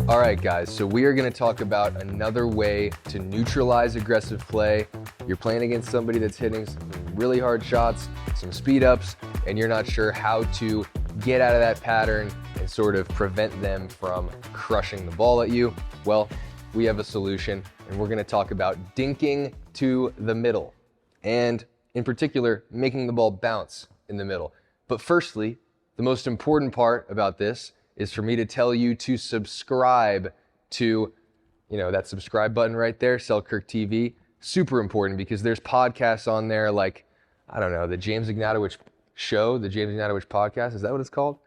All right, guys, so we are going to talk about another way to neutralize aggressive play. You're playing against somebody that's hitting some really hard shots, some speed ups, and you're not sure how to get out of that pattern and sort of prevent them from crushing the ball at you. Well, we have a solution, and we're going to talk about dinking to the middle, and in particular, making the ball bounce in the middle. But firstly, the most important part about this is for me to tell you to subscribe to, that subscribe button right there, Selkirk TV. Super important because there's podcasts on there like, I don't know, the James Ignatowich show, the James Ignatowich podcast. Is that what it's called?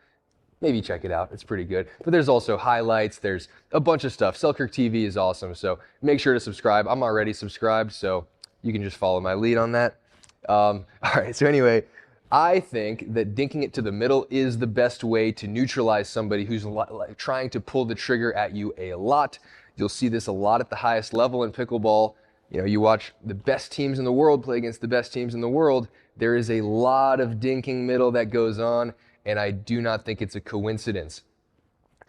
Maybe check it out. It's pretty good. But there's also highlights. There's a bunch of stuff. Selkirk TV is awesome. So make sure to subscribe. I'm already subscribed, so you can just follow my lead on that. All right, so anyway, I think that dinking it to the middle is the best way to neutralize somebody who's trying to pull the trigger at you a lot. You'll see this a lot at the highest level in pickleball. You watch the best teams in the world play against the best teams in the world. There is a lot of dinking middle that goes on, and I do not think it's a coincidence.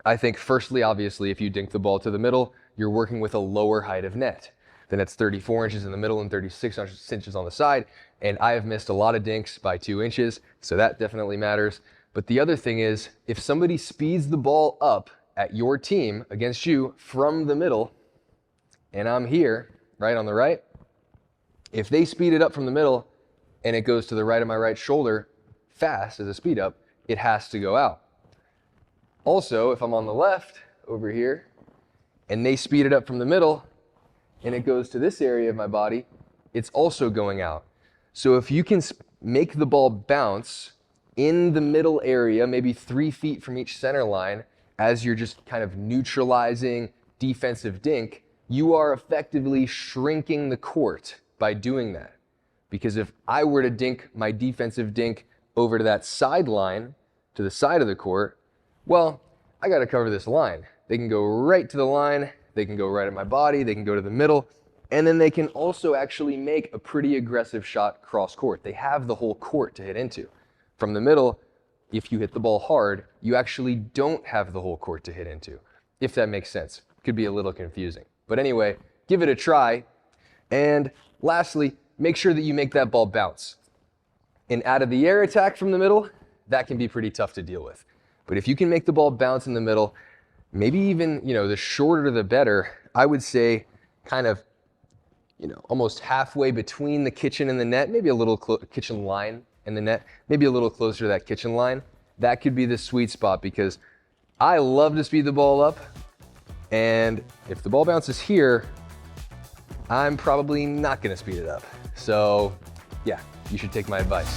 I think firstly, obviously, if you dink the ball to the middle, you're working with a lower height of net. Then it's 34 inches in the middle and 36 inches on the side. And I have missed a lot of dinks by 2 inches, so that definitely matters. But the other thing is, if somebody speeds the ball up at your team against you from the middle, and I'm here, right on the right, if they speed it up from the middle and it goes to the right of my right shoulder fast as a speed up, it has to go out. Also, if I'm on the left over here and they speed it up from the middle and it goes to this area of my body, it's also going out. So if you can make the ball bounce in the middle area, maybe 3 feet from each center line, as you're just kind of neutralizing defensive dink, you are effectively shrinking the court by doing that. Because if I were to dink my defensive dink over to that sideline, to the side of the court, well, I got to cover this line. They can go right to the line, they can go right at my body, they can go to the middle, and then they can also actually make a pretty aggressive shot cross court. They have the whole court to hit into. From the middle, if you hit the ball hard, you actually don't have the whole court to hit into, if that makes sense. Could be a little confusing. But anyway, give it a try. And lastly, make sure that you make that ball bounce. An out of the air attack from the middle, that can be pretty tough to deal with. But if you can make the ball bounce in the middle, maybe even, the shorter the better, I would say kind of, almost halfway between the kitchen and the net, maybe a little kitchen line and the net, maybe a little closer to that kitchen line. That could be the sweet spot because I love to speed the ball up. And if the ball bounces here, I'm probably not going to speed it up. So yeah, you should take my advice.